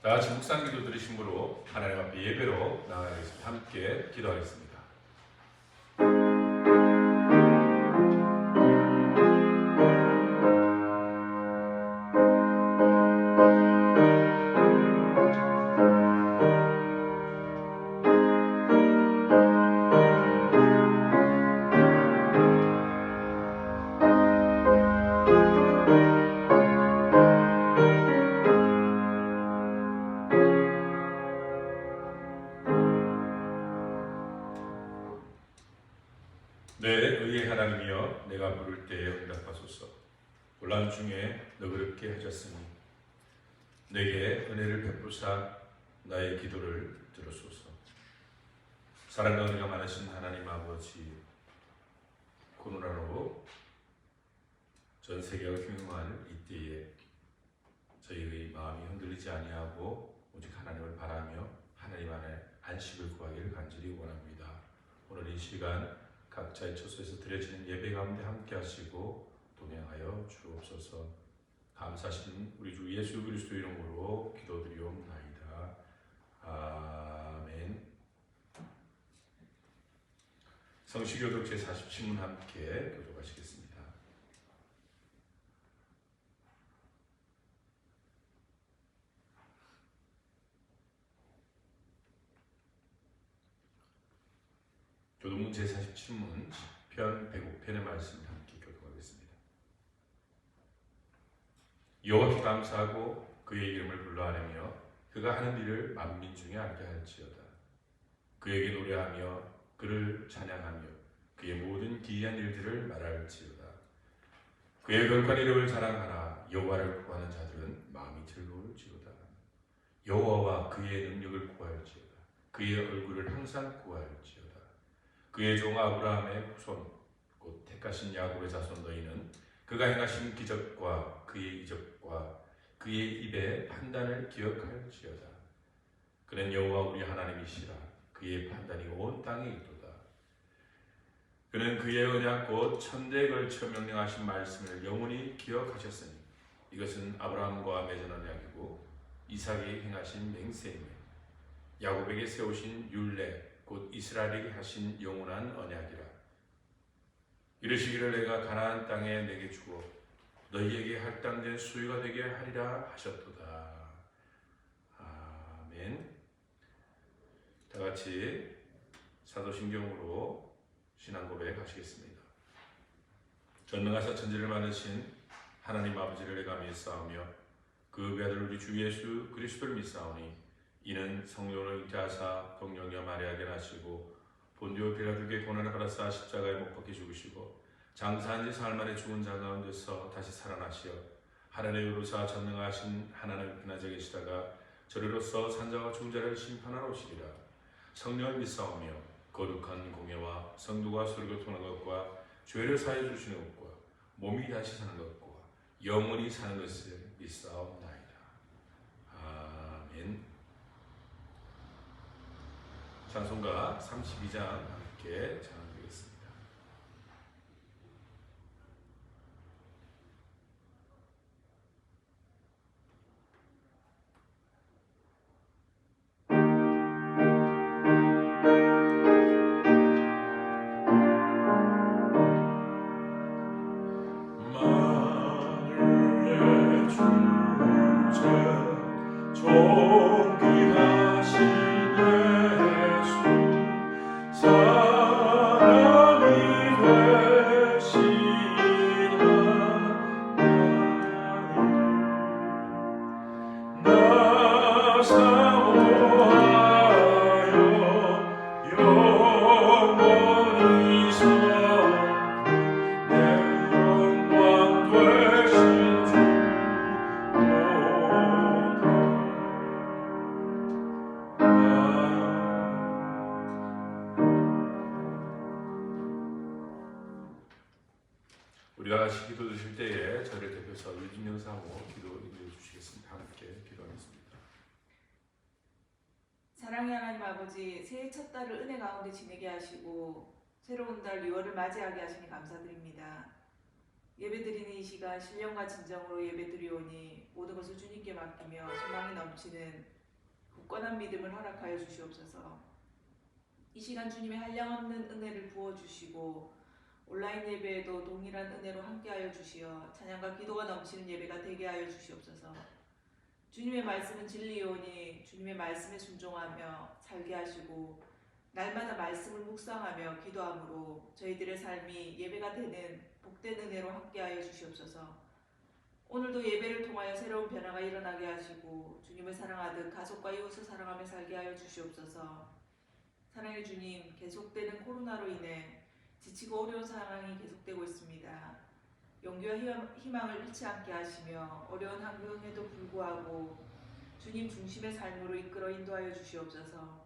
다 같이 묵상 기도 드리심으로 하나님 앞에 예배로 나아가겠습니다. 함께 기도하겠습니다. 내 의의 하나님이여, 내가 부를 때에 응답하소서. 곤란 중에 너그럽게 하셨으니 내게 은혜를 베푸사 나의 기도를 들으소서. 사랑과 은혜가 많으신 하나님 아버지, 코로나로 전 세계가 흉흉한 이때에 저희의 마음이 흔들리지 아니하고 오직 하나님을 바라며 하나님 안에 안식을 구하기를 간절히 원합니다. 오늘 이 시간 각자의 처소에서 드려지는 예배 가운데 함께 하시고 동행하여 주옵소서. 감사하신 우리 주 예수 그리스도 이름으로 기도드리옵나이다. 아멘. 성시교독 제47문 함께 교독하시겠습니다. 교독문 제47문 편 105편의 말씀을 함께 교독하겠습니다. 여호와께 감사하고 그의 이름을 불러하며 그가 하는 일을 만민 중에 알게 할지어다. 그에게 노래하며 그를 찬양하며 그의 모든 기이한 일들을 말할지어다. 그의 거룩한 이름을 자랑하라. 여호와를 구하는 자들은 마음이 즐거울지어다. 여호와와 그의 능력을 구할지어다. 그의 얼굴을 항상 구할지어다. 그의 종 아브라함의 후손 곧 택하신 야곱의 자손 너희는 그가 행하신 기적과 그의 이적과 그의 입의 판단을 기억할지어다. 그는 여호와 우리 하나님이시라. 그의 판단이 온 땅에 있도다. 그는 그의 언약 곧 천대에 걸쳐 명령하신 말씀을 영원히 기억하셨으니 이것은 아브라함과 맺은 언약이고 이삭이 행하신 맹세이며 야곱에게 세우신 율례 곧 이스라엘에게 하신 영원한 언약이라. 이르시기를 내가 가나안 땅에 내게 주어 너희에게 할당된 소유가 되게 하리라 하셨도다. 아멘. 다 같이 사도신경으로 신앙 고백하시겠습니다. 전능하사 천지를 만드신 하나님 아버지를 내가 믿사오며 그 외아들 우리 주 예수 그리스도를 믿사오니 이는 성령을 잉태하사 동령녀 마리아에게 나시고 본디오 빌라도에게 고난을 받아사 십자가에 못 박혀 죽으시고 장사한 지 사흘 만에 죽은 자 가운데서 다시 살아나시어 하늘에 오르사 전능하신 하나님 편하게 계시다가 저리로서 산자와 죽은 자를 심판하러 오시리라. 성령을 믿사오며 거룩한 공예와 성도가 서로 교통하는 것과 죄를 사해 주시는 것과 몸이 다시 사는 것과 영원히 사는 것을 믿사옵나이다. 아멘. 찬송가 32장 함께 찬양드리겠습니다. 만유의 주제 존귀하신 우리가 같이 기도 드실 때에 저를 대표해서 유진영 사모 기도 인도해 주시겠습니다. 함께 기도하겠습니다. 사랑의 하나님 아버지, 새해 첫 달을 은혜 가운데 지내게 하시고 새로운 달 6월을 맞이하게 하시니 감사드립니다. 예배드리는 이 시간 신령과 진정으로 예배드리오니 모든 것을 주님께 맡기며 소망이 넘치는 굳건한 믿음을 허락하여 주시옵소서. 이 시간 주님의 한량없는 은혜를 부어주시고 온라인 예배에도 동일한 은혜로 함께하여 주시어 찬양과 기도가 넘치는 예배가 되게 하여 주시옵소서. 주님의 말씀은 진리오니 주님의 말씀에 순종하며 살게 하시고 날마다 말씀을 묵상하며 기도함으로 저희들의 삶이 예배가 되는 복된 은혜로 함께하여 주시옵소서. 오늘도 예배를 통하여 새로운 변화가 일어나게 하시고 주님을 사랑하듯 가족과 이웃을 사랑하며 살게 하여 주시옵소서. 사랑의 주님, 계속되는 코로나로 인해 지치고 어려운 상황이 계속되고 있습니다. 용기와 희망을 잃지 않게 하시며 어려운 환경에도 불구하고 주님 중심의 삶으로 이끌어 인도하여 주시옵소서.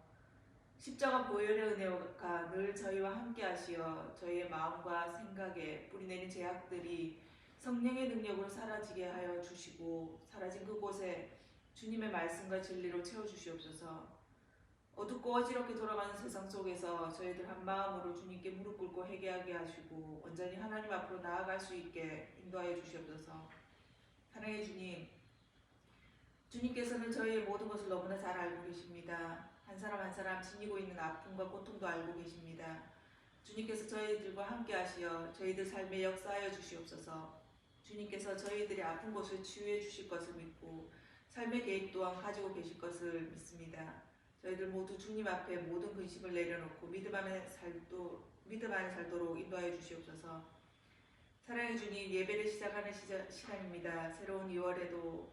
십자가 보혈의 은혜가 늘 저희와 함께 하시어 저희의 마음과 생각에 뿌리내린 죄악들이 성령의 능력으로 사라지게 하여 주시고 사라진 그곳에 주님의 말씀과 진리로 채워주시옵소서. 어둡고 어지럽게 돌아가는 세상 속에서 저희들 한 마음으로 주님께 무릎 꿇고 회개하게 하시고 온전히 하나님 앞으로 나아갈 수 있게 인도하여 주시옵소서. 사랑의 주님, 주님께서는 저희의 모든 것을 너무나 잘 알고 계십니다. 한 사람 한 사람 지니고 있는 아픔과 고통도 알고 계십니다. 주님께서 저희들과 함께 하시어 저희들 삶에 역사하여 주시옵소서. 주님께서 저희들의 아픈 곳을 치유해 주실 것을 믿고 삶의 계획 또한 가지고 계실 것을 믿습니다. 저희들 모두 주님 앞에 모든 근심을 내려놓고 믿음 안에 살도록 인도하여 주시옵소서. 사랑의 주님, 예배를 시작하는 시간입니다. 새로운 2월에도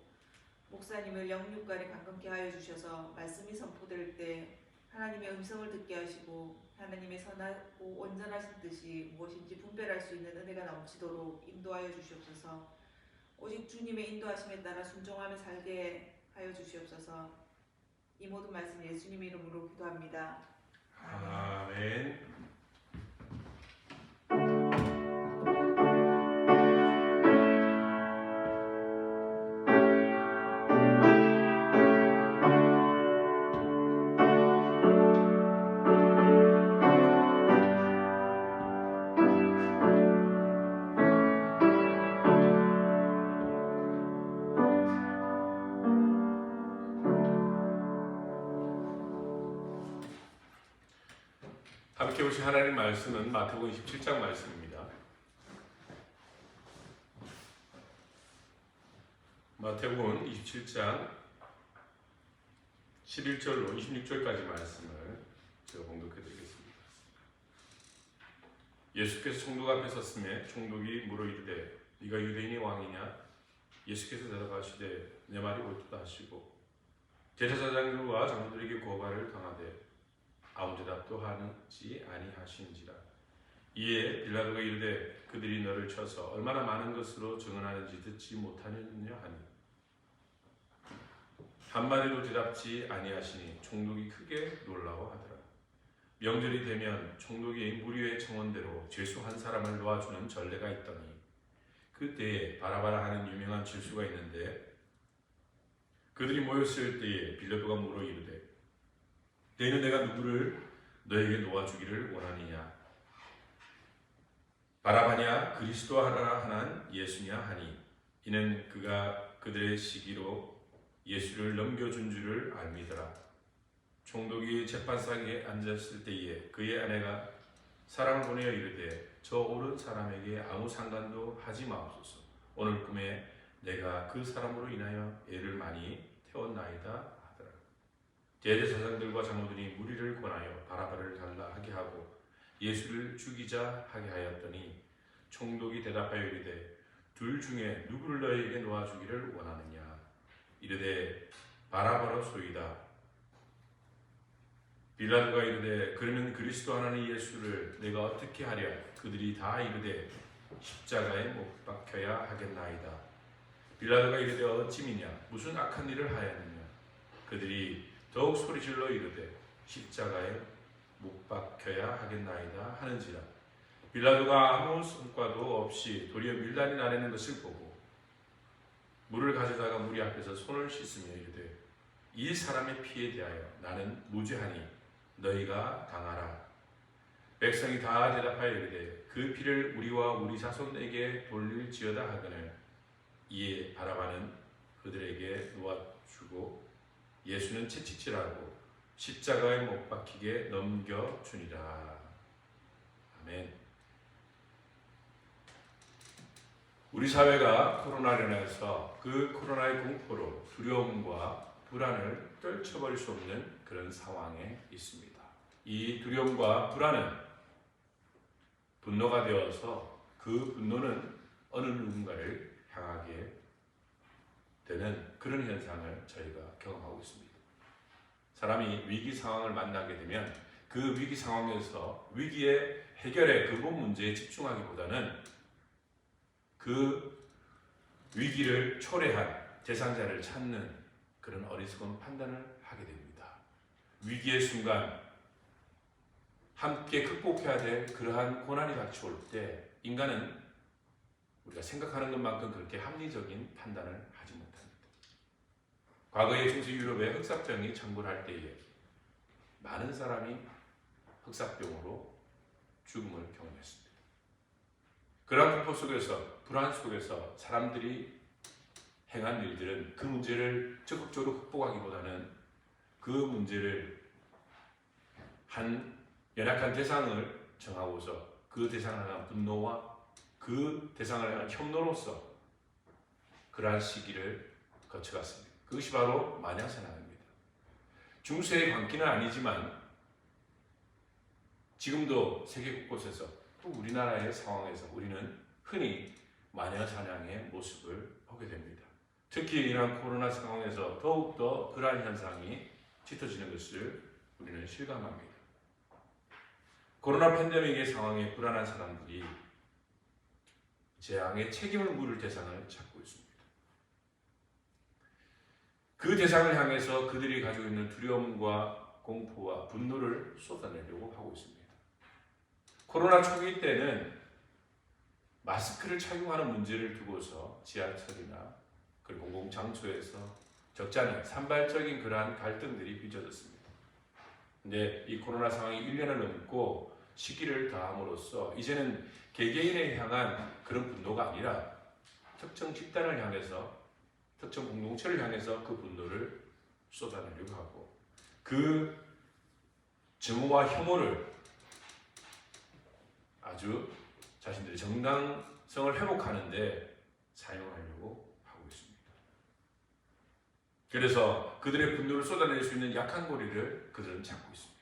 목사님을 영육간에 강건케 하여 주셔서 말씀이 선포될 때 하나님의 음성을 듣게 하시고 하나님의 선하고 온전하신 뜻이 무엇인지 분별할 수 있는 은혜가 넘치도록 인도하여 주시옵소서. 오직 주님의 인도하심에 따라 순종하며 살게 하여 주시옵소서. 이 모든 말씀 예수님 이름으로 기도합니다. 아멘. 함께 보신 하나님 말씀은 마태복음 27장 말씀입니다. 마태복음 27장 11절로 26절까지 말씀을 제가 봉독해 드리겠습니다. 예수께서 총독 앞에 섰음에 총독이 물어 이르되 네가 유대인의 왕이냐? 예수께서 대답하시되 내 말이 옳도다 하시고 제사장들과 장로들에게 고발을 당하되 아무 대답도 하지 아니하시는지라. 이에 빌라도가 이르되 그들이 너를 쳐서 얼마나 많은 것으로 증언하는지 듣지 못하느냐 하니 한마디도 대답지 아니하시니 총독이 크게 놀라워하더라. 명절이 되면 총독이 무료의 청원대로 죄수 한 사람을 놓아주는 전례가 있더니 그때에 바라바라 하는 유명한 죄수가 있는데 그들이 모였을 때에 빌라도가 물어 이르되 너희는 내가 누구를 너에게 놓아주기를 원하느냐? 바라바냐 그리스도 하라 하는 예수냐 하니 이는 그가 그들의 시기로 예수를 넘겨준 줄을 알미더라. 총독이 재판상에 앉았을 때에 그의 아내가 사람을 보내어 이르되 저 오른 사람에게 아무 상관도 하지 마옵소서. 오늘 꿈에 내가 그 사람으로 인하여 애를 많이 태웠나이다. 대제사장들과 장로들이 무리를 권하여 바라바를 달라 하게 하고 예수를 죽이자 하게 하였더니 총독이 대답하여 이르되 둘 중에 누구를 너에게 놓아주기를 원하느냐? 이르되 바라바로소이다. 빌라도가 이르되 그러면 그리스도 하나님 예수를 내가 어떻게 하랴? 그들이 다 이르되 십자가에 못 박혀야 하겠나이다. 빌라도가 이르되 어찌 미냐? 무슨 악한 일을 하였느냐? 그들이 더욱 소리질러 이르되 십자가에 못 박혀야 하겠나이다 하는지라. 빌라도가 아무 성과도 없이 도리어 밀란이 나내는 것을 보고 물을 가져다가 무리 앞에서 손을 씻으며 이르되 이 사람의 피에 대하여 나는 무죄하니 너희가 당하라. 백성이 다 대답하여 이르되 그 피를 우리와 우리 자손에게 돌릴지어다 하거늘. 이에 바라바는 그들에게 놓아주고 예수는 채찍질하고 십자가에 못 박히게 넘겨주니라. 아멘. 우리 사회가 코로나로 인해서 그 코로나의 공포로 두려움과 불안을 떨쳐버릴 수 없는 그런 상황에 있습니다. 이 두려움과 불안은 분노가 되어서 그 분노는 어느 누군가를 향하게 되는 그런 현상을 저희가 경험하고 있습니다. 사람이 위기 상황을 만나게 되면 그 위기 상황에서 위기의 해결의 근본 문제에 집중하기보다는 그 위기를 초래한 대상자를 찾는 그런 어리석은 판단을 하게 됩니다. 위기의 순간 함께 극복해야 될 그러한 고난이 닥쳐올 때 인간은 우리가 생각하는 것만큼 그렇게 합리적인 판단을 하지 못합니다. 과거의 중세 유럽의 흑사병이 창궐할 때에 많은 사람이 흑사병으로 죽음을 경험했습니다. 그러한 공포 속에서, 불안 속에서 사람들이 행한 일들은 그 문제를 적극적으로 극복하기보다는 그 문제를 한 연약한 대상을 정하고서 그 대상을 향한 분노와 그 대상을 향한 혐노로서 그러한 시기를 거쳐갔습니다. 그것이 바로 마녀사냥입니다. 중세의 광기는 아니지만 지금도 세계 곳곳에서 또 우리나라의 상황에서 우리는 흔히 마녀사냥의 모습을 보게 됩니다. 특히 이러한 코로나 상황에서 더욱더 그러한 현상이 짙어지는 것을 우리는 실감합니다. 코로나 팬데믹의 상황에 불안한 사람들이 재앙의 책임을 물을 대상을 찾고 있습니다. 그 대상을 향해서 그들이 가지고 있는 두려움과 공포와 분노를 쏟아내려고 하고 있습니다. 코로나 초기 때는 마스크를 착용하는 문제를 두고서 지하철이나 그리고 공공장소에서 적지 않은 산발적인 그러한 갈등들이 빚어졌습니다. 근데 이 코로나 상황이 1년을 넘고 시기를 더함으로써 이제는 개개인에 향한 그런 분노가 아니라 특정 집단을 향해서 특정 공동체를 향해서 그 분노를 쏟아내려고 하고 그 증오와 혐오를 아주 자신들의 정당성을 회복하는 데 사용하려고 하고 있습니다. 그래서 그들의 분노를 쏟아낼 수 있는 약한 고리를 그들은 잡고 있습니다.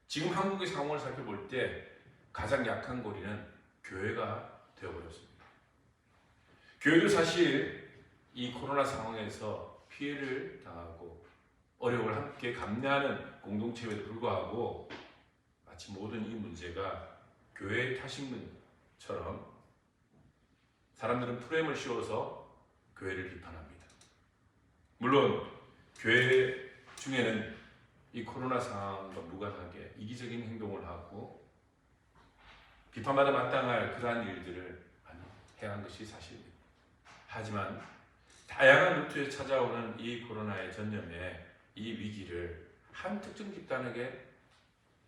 지금 한국의 상황을 살펴볼 때 가장 약한 고리는 교회가 되어버렸습니다. 교회도 사실 이 코로나 상황에서 피해를 당하고 어려움을 함께 감내하는 공동체에도 불구하고 마치 모든 이 문제가 교회의 탓인 것처럼 사람들은 프레임을 씌워서 교회를 비판합니다. 물론 교회 중에는 이 코로나 상황과 무관하게 이기적인 행동을 하고 비판받아 마땅할 그러한 일들을 많이 행한 것이 사실입니다. 하지만 다양한 루트에 찾아오는 이 코로나의 전염에 이 위기를 한 특정 집단에게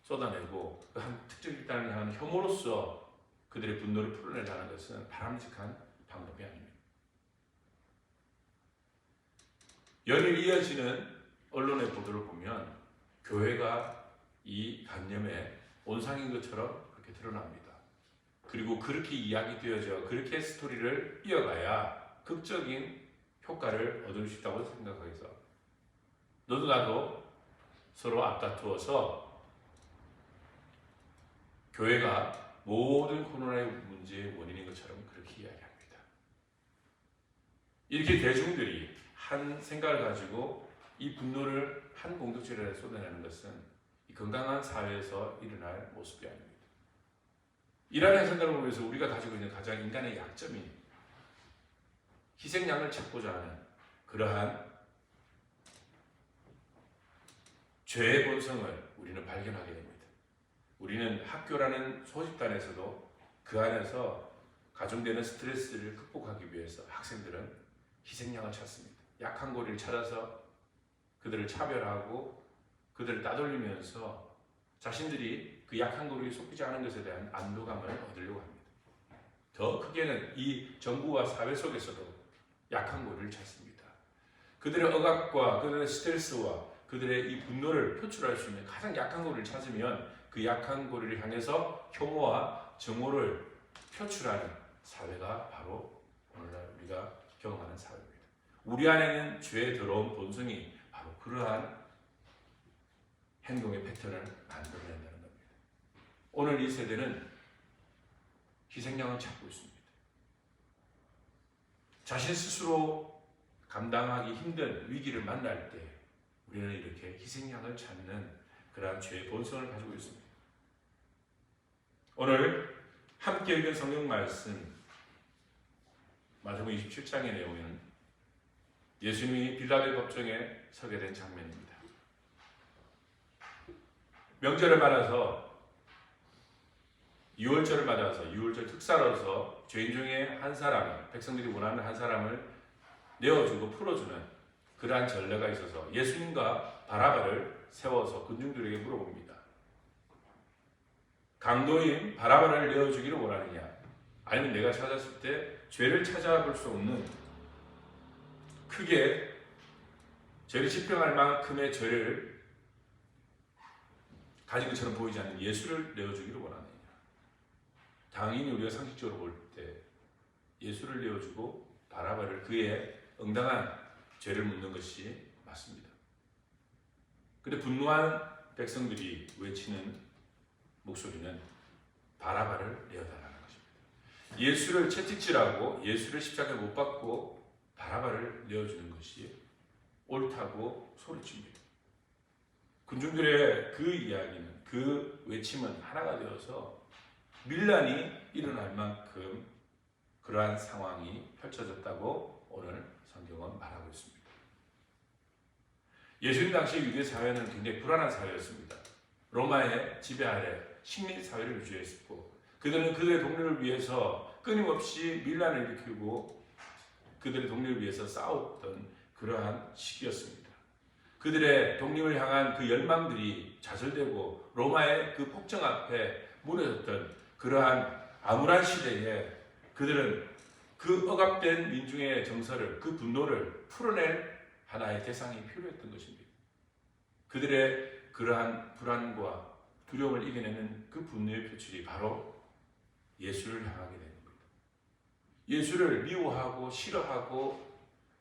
쏟아내고 그 한 특정 집단을 향한 혐오로서 그들의 분노를 풀어내자는 것은 바람직한 방법이 아닙니다. 연일 이어지는 언론의 보도를 보면 교회가 이 간염의 온상인 것처럼 그렇게 드러납니다. 그리고 그렇게 이야기되어져 그렇게 스토리를 이어가야 극적인 효과를 얻을 수 있다고 생각해서 너도 나도 서로 앞다투어서 교회가 모든 코로나의 문제의 원인인 것처럼 그렇게 이야기합니다. 이렇게 대중들이 한 생각을 가지고 이 분노를 한 공동체를 쏟아내는 것은 이 건강한 사회에서 일어날 모습이 아닙니다. 이러한 현상들을 보면서 우리가 가지고 있는 가장 인간의 약점인 희생양을 찾고자 하는 그러한 죄의 본성을 우리는 발견하게 됩니다. 우리는 학교라는 소집단에서도 그 안에서 가중되는 스트레스를 극복하기 위해서 학생들은 희생양을 찾습니다. 약한 고리를 찾아서 그들을 차별하고 그들을 따돌리면서 자신들이 그 약한 고리에 속히지 않은 것에 대한 안도감을 얻으려고 합니다. 더 크게는 이 정부와 사회 속에서도 약한 고리를 찾습니다. 그들의 억압과 그들의 스트레스와 그들의 이 분노를 표출할 수 있는 가장 약한 고리를 찾으면 그 약한 고리를 향해서 혐오와 정오를 표출하는 사회가 바로 오늘날 우리가 경험하는 사회입니다. 우리 안에는 죄의 더러운 본성이 바로 그러한 행동의 패턴을 만들어낸다는 겁니다. 오늘 이 세대는 희생양을 찾고 있습니다. 자신 스스로 감당하기 힘든 위기를 만날 때 우리는 이렇게 희생양을 찾는 그러한 죄의 본성을 가지고 있습니다. 오늘 함께 읽은 성경 말씀 마태복음 27장의 내용에는 예수님이 빌라도의 법정에 서게 된 장면입니다. 명절을 맞아서 유월절을 맞아서 유월절 특사로서 죄인 중에 한 사람, 백성들이 원하는 한 사람을 내어주고 풀어주는 그러한 전례가 있어서 예수님과 바라바를 세워서 군중들에게 물어봅니다. 강도인 바라바를 내어주기를 원하느냐? 아니면 내가 찾았을 때 죄를 찾아볼 수 없는 크게 죄를 집행할 만큼의 죄를 가진 것처럼 보이지 않는 예수를 내어주기를 원하느냐? 당연히 우리가 상식적으로 볼 때 예수를 내어주고 바라바를 그의 응당한 죄를 묻는 것이 맞습니다. 그런데 분노한 백성들이 외치는 목소리는 바라바를 내어달라는 것입니다. 예수를 채찍질하고 예수를 십자가에 못 박고 바라바를 내어주는 것이 옳다고 소리칩니다. 군중들의 그 이야기는, 그 외침은 하나가 되어서 밀란이 일어날 만큼 그러한 상황이 펼쳐졌다고 오늘 성경은 말하고 있습니다. 예수님 당시 유대 사회는 굉장히 불안한 사회였습니다. 로마의 지배 아래 식민 사회를 유지했고 그들은 그들의 독립을 위해서 끊임없이 밀란을 일으키고 그들의 독립을 위해서 싸웠던 그러한 시기였습니다. 그들의 독립을 향한 그 열망들이 좌절되고 로마의 그 폭정 앞에 무너졌던 그러한 암울한 시대에 그들은 그 억압된 민중의 정서를, 그 분노를 풀어낼 하나의 대상이 필요했던 것입니다. 그들의 그러한 불안과 두려움을 이겨내는 그 분노의 표출이 바로 예수를 향하게 된 겁니다. 예수를 미워하고 싫어하고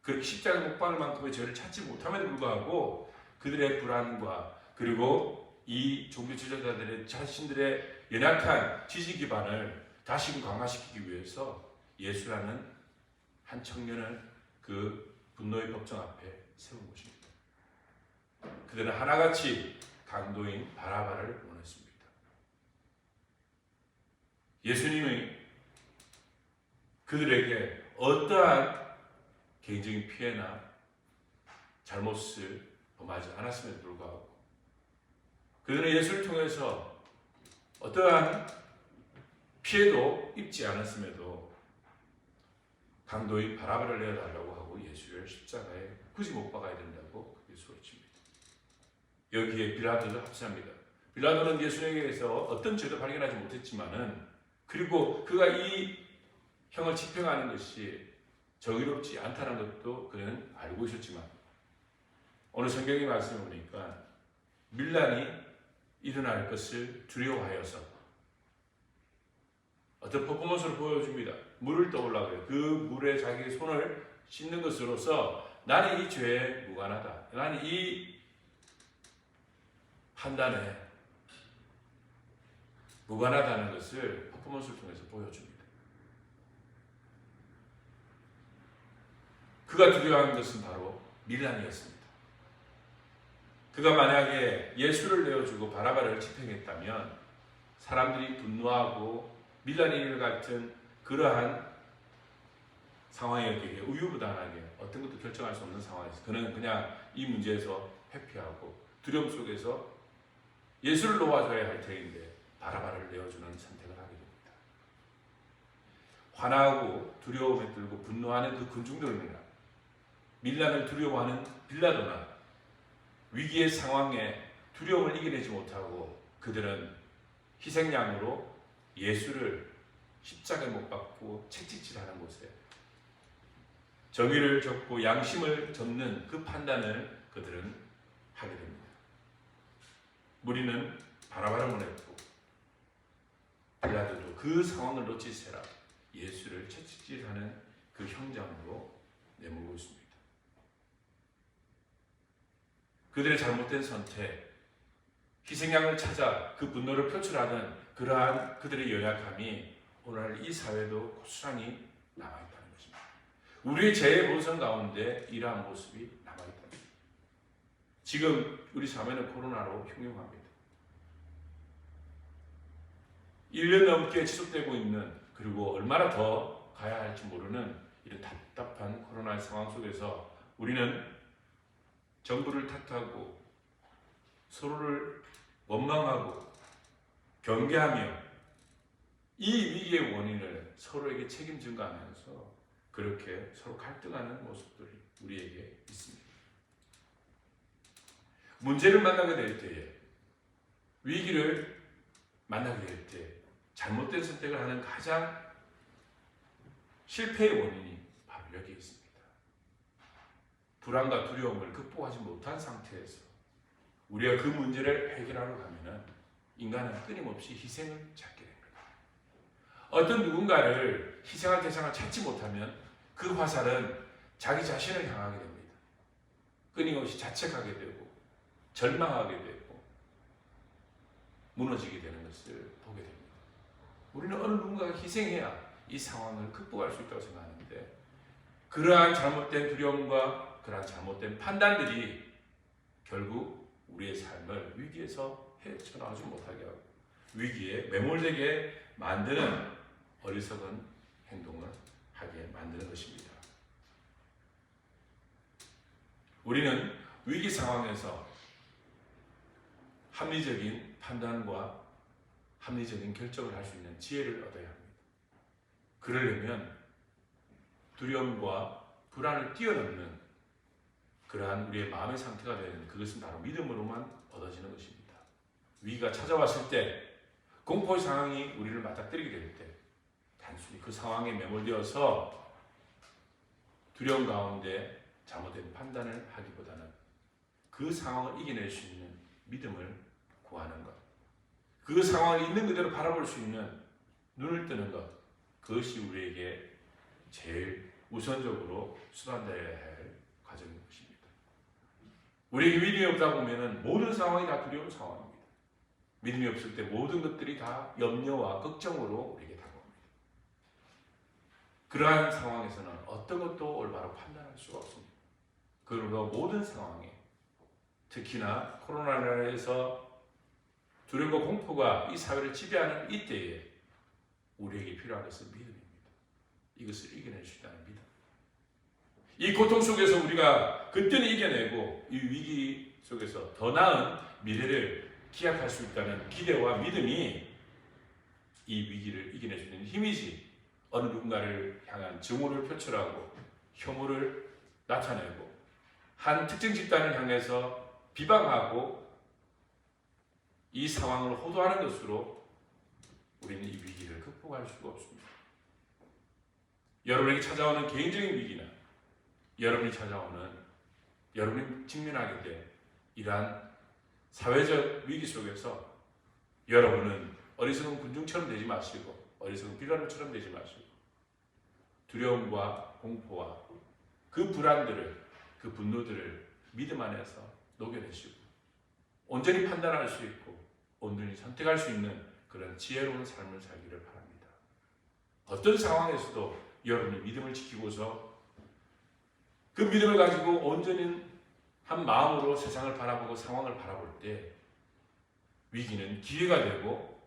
그렇게 십자가에 못 박을 만큼의 죄를 찾지 못함에도 불구하고 그들의 불안과 그리고 이 종교 지도자들의 자신들의 연약한 지지 기반을 다시금 강화시키기 위해서 예수라는 한 청년을 그 분노의 법정 앞에 세운 것입니다. 그들은 하나같이 강도인 바라바를 원했습니다. 예수님이 그들에게 어떠한 개인적인 피해나 잘못을 범하지 않았음에도 불구하고 그들은 예수를 통해서 어떠한 피해도 입지 않았음에도 강도인 바라바를 내어달라고 하고 예수를 십자가에 굳이 못 박아야 된다고 그렇게 소리칩니다. 여기에 빌라도도 합세합니다. 빌라도는 예수에게서 어떤 죄도 발견하지 못했지만은 그리고 그가 이 형을 집행하는 것이 정의롭지 않다는 것도 그는 알고 있었지만 오늘 성경의 말씀을 보니까 밀란이 일어날 것을 두려워하여서 어떤 퍼포먼스를 보여줍니다. 물을 떠올라고요. 그 물에 자기 손을 씻는 것으로서 나는 이 죄에 무관하다. 나는 이 판단에 무관하다는 것을 퍼포먼스를 통해서 보여줍니다. 그가 두려워하는 것은 바로 밀란이었습니다. 그가 만약에 예수를 내어주고 바라바를 집행했다면 사람들이 분노하고 밀란일 같은 그러한 상황에 우유부단하게 어떤 것도 결정할 수 없는 상황에서 그는 그냥 이 문제에서 회피하고 두려움 속에서 예수를 놓아줘야 할 터인데 바라바를 내어주는 선택을 하게 됩니다. 화나고 두려움에 들고 분노하는 그 군중들이나 밀란을 두려워하는 빌라도나 위기의 상황에 두려움을 이겨내지 못하고 그들은 희생양으로 예수를 십자가에 못 박고 채찍질하는 곳에 정의를 좇고 양심을 좇는 그 판단을 그들은 하게 됩니다. 무리는 바라바라 보냈고 빌라도도 그 상황을 놓치세라 예수를 채찍질하는 그 형장으로 내몰고 있습니다. 그들의 잘못된 선택, 희생양을 찾아 그 분노를 표출하는 그러한 그들의 연약함이 오늘 이 사회도 고스란히 남아있다는 것입니다. 우리의 죄의 본성 가운데 이러한 모습이 남아있다는 것입니다. 지금 우리 사회는 코로나로 흉흉합니다. 1년 넘게 지속되고 있는, 그리고 얼마나 더 가야 할지 모르는 이런 답답한 코로나의 상황 속에서 우리는 정부를 탓하고 서로를 원망하고 경계하며 이 위기의 원인을 서로에게 책임 전가하면서 그렇게 서로 갈등하는 모습들이 우리에게 있습니다. 문제를 만나게 될 때에, 위기를 만나게 될 때 잘못된 선택을 하는 가장 실패의 원인이 바로 여기에 있습니다. 불안과 두려움을 극복하지 못한 상태에서 우리가 그 문제를 해결하러 가면은 인간은 끊임없이 희생을 찾게 됩니다. 어떤 누군가를 희생할 대상을 찾지 못하면 그 화살은 자기 자신을 향하게 됩니다. 끊임없이 자책하게 되고 절망하게 되고 무너지게 되는 것을 보게 됩니다. 우리는 어느 누군가가 희생해야 이 상황을 극복할 수 있다고 생각하는데, 그러한 잘못된 두려움과 그러한 잘못된 판단들이 결국 우리의 삶을 위기에서 헤쳐나오지 못하게 하고 위기에 매몰되게 만드는 어리석은 행동을 하게 만드는 것입니다. 우리는 위기 상황에서 합리적인 판단과 합리적인 결정을 할 수 있는 지혜를 얻어야 합니다. 그러려면 두려움과 불안을 뛰어넘는 그러한 우리의 마음의 상태가 되는, 그것은 바로 믿음으로만 얻어지는 것입니다. 위기가 찾아왔을 때, 공포의 상황이 우리를 맞닥뜨리게 될 때, 단순히 그 상황에 매몰되어서 두려움 가운데 잘못된 판단을 하기보다는 그 상황을 이겨낼 수 있는 믿음을 구하는 것, 그 상황을 있는 그대로 바라볼 수 있는 눈을 뜨는 것, 그것이 우리에게 제일 우선적으로 수반되어야 할 과정인 것입니다. 우리에게 믿음이 없다 보면 모든 상황이 다 두려운 상황입니다. 믿음이 없을 때 모든 것들이 다 염려와 걱정으로 우리에게 다가옵니다. 그러한 상황에서는 어떤 것도 올바로 판단할 수가 없습니다. 그러므로 모든 상황에, 특히나 코로나에서 두려움과 공포가 이 사회를 지배하는 이때에 우리에게 필요한 것은 믿음입니다. 이것을 이겨낼 수 있다는 믿음. 이 고통 속에서 우리가 그때는 이겨내고 이 위기 속에서 더 나은 미래를 기약할 수 있다는 기대와 믿음이 이 위기를 이겨낼 수 있는 힘이지, 어느 누군가를 향한 증오를 표출하고 혐오를 나타내고 한 특정 집단을 향해서 비방하고 이 상황을 호도하는 것으로 우리는 이 위기를 극복할 수가 없습니다. 여러분에게 찾아오는 개인적인 위기나 여러분이 직면하게 될 이러한 사회적 위기 속에서 여러분은 어리석은 군중처럼 되지 마시고 어리석은 빌라도처럼 되지 마시고 두려움과 공포와 그 불안들을, 그 분노들을 믿음 안에서 녹여내시고 온전히 판단할 수 있고 온전히 선택할 수 있는 그런 지혜로운 삶을 살기를 바랍니다. 어떤 상황에서도 여러분이 믿음을 지키고서 그 믿음을 가지고 온전히 한 마음으로 세상을 바라보고 상황을 바라볼 때 위기는 기회가 되고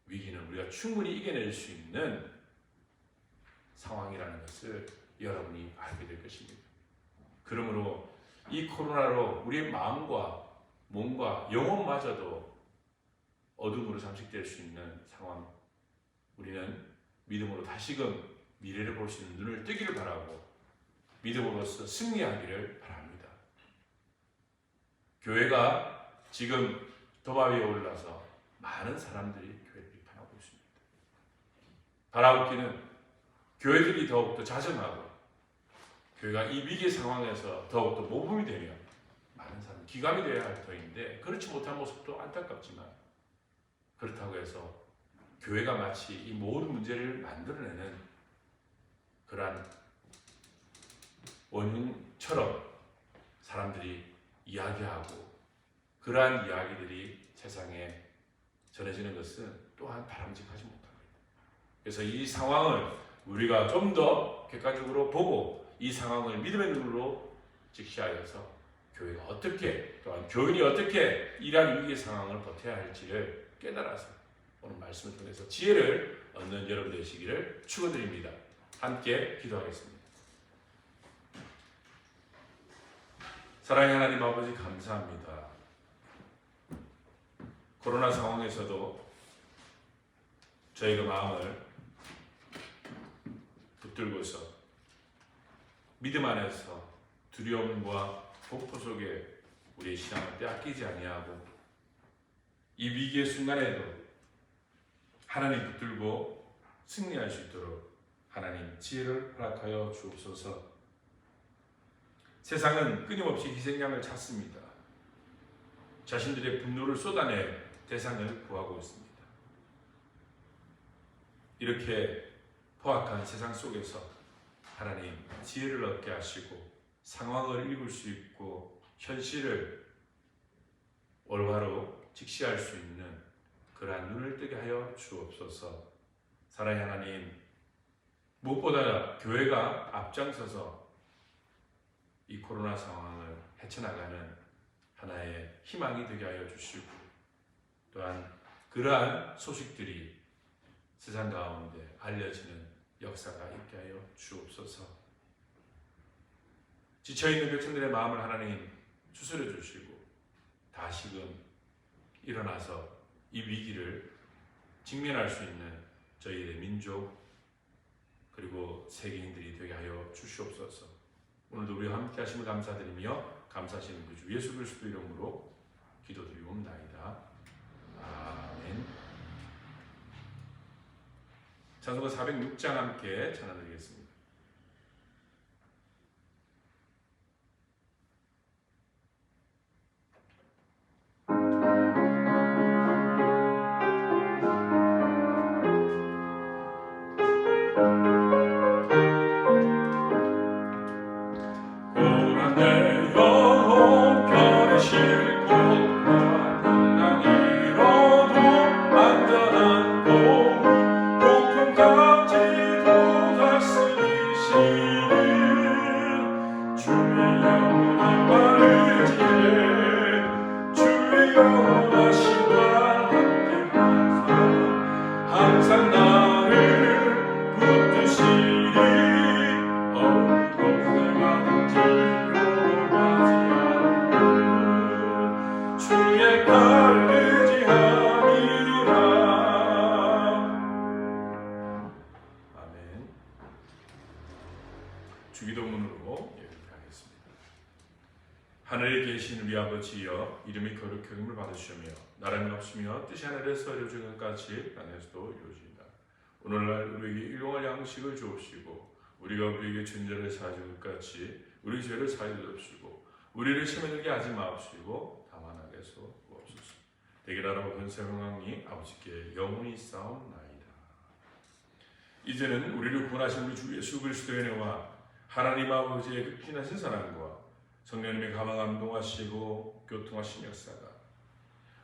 위기는 우리가 충분히 이겨낼 수 있는 상황이라는 것을 여러분이 알게 될 것입니다. 그러므로 이 코로나로 우리의 마음과 몸과 영혼마저도 어둠으로 잠식될 수 있는 상황, 우리는 믿음으로 다시금 미래를 볼 수 있는 눈을 뜨기를 바라고 믿음으로써 승리하기를 바랍니다. 교회가 지금 도마 위에 올라서 많은 사람들이 교회를 비판하고 있습니다. 바라옵기는 교회들이 더욱더 자정하고 교회가 이 위기 상황에서 더욱더 모범이 되며 많은 사람 기감이 되어야 할 터인데 그렇지 못한 모습도 안타깝지만 그렇다고 해서 교회가 마치 이 모든 문제를 만들어내는 그러한 원흉처럼 사람들이 이야기하고 그러한 이야기들이 세상에 전해지는 것은 또한 바람직하지 못합니다. 그래서 이 상황을 우리가 좀 더 객관적으로 보고 이 상황을 믿음의 눈으로 직시하여서 교회가 어떻게 또한 교인이 어떻게 이러한 위기 상황을 버텨야 할지를 깨달아서 오늘 말씀을 통해서 지혜를 얻는 여러분 되시기를 축원드립니다. 함께 기도하겠습니다. 사랑의 하나님 아버지 감사합니다. 코로나 상황에서도 저희가 마음을 붙들고서 믿음 안에서 두려움과 공포 속에 우리의 신앙을 빼앗기지 아니하고 이 위기의 순간에도 하나님 붙들고 승리할 수 있도록 하나님 지혜를 허락하여 주옵소서. 세상은 끊임없이 희생양을 찾습니다. 자신들의 분노를 쏟아낼 대상을 구하고 있습니다. 이렇게 포악한 세상 속에서 하나님 지혜를 얻게 하시고 상황을 읽을 수 있고 현실을 올바로 직시할 수 있는 그러한 눈을 뜨게 하여 주옵소서. 사랑의 하나님, 무엇보다 교회가 앞장서서 이 코로나 상황을 헤쳐나가는 하나의 희망이 되게 하여 주시고 또한 그러한 소식들이 세상 가운데 알려지는 역사가 있게 하여 주옵소서. 지쳐있는 백성들의 마음을 하나님 추스려 주시고 다시금 일어나서 이 위기를 직면할 수 있는 저희의 민족 그리고 세계인들이 되게 하여 주시옵소서. 오늘도 우리와 함께 하심을 감사드리며 감사하시는 그 주 예수 그리스도 이름으로 기도드리옵나이다. 아멘. 찬송가 406장 함께 찬양드리겠습니다. 주기도문으로 예배하겠습니다. 하늘에 계신 우리 아버지여, 이름이 거룩히 여김을 받으시며 나라는 없으며 뜻이 하늘에서 이루어진 것 같이 땅에서도 이루어진다. 오늘날 우리에게 일용할 양식을 주옵시고 우리가 우리에게 죄인들을 사하는 것 같이 우리 죄를 사하여 주옵시고 우리를 시험에 들게 하지 마옵시고 다만 악에서 구하옵소서. 대개나라와 권세와 영광이 아버지께 영원히 싸움나이다. 이제는 우리를 구원하신 우리 주 예수 그리스도의 은혜와 하나님 아버지의 그 피나신 사랑과 성령님의 감화감동하시고 교통하신 역사가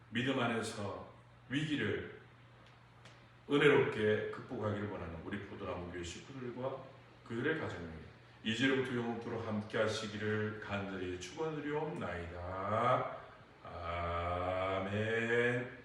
믿음 안에서 위기를 은혜롭게 극복하기를 원하는 우리 포도나무 교회 식구들과 그들의 가정에 이제로부터 영원토록 함께 하시기를 간절히 축원드리옵나이다. 아멘.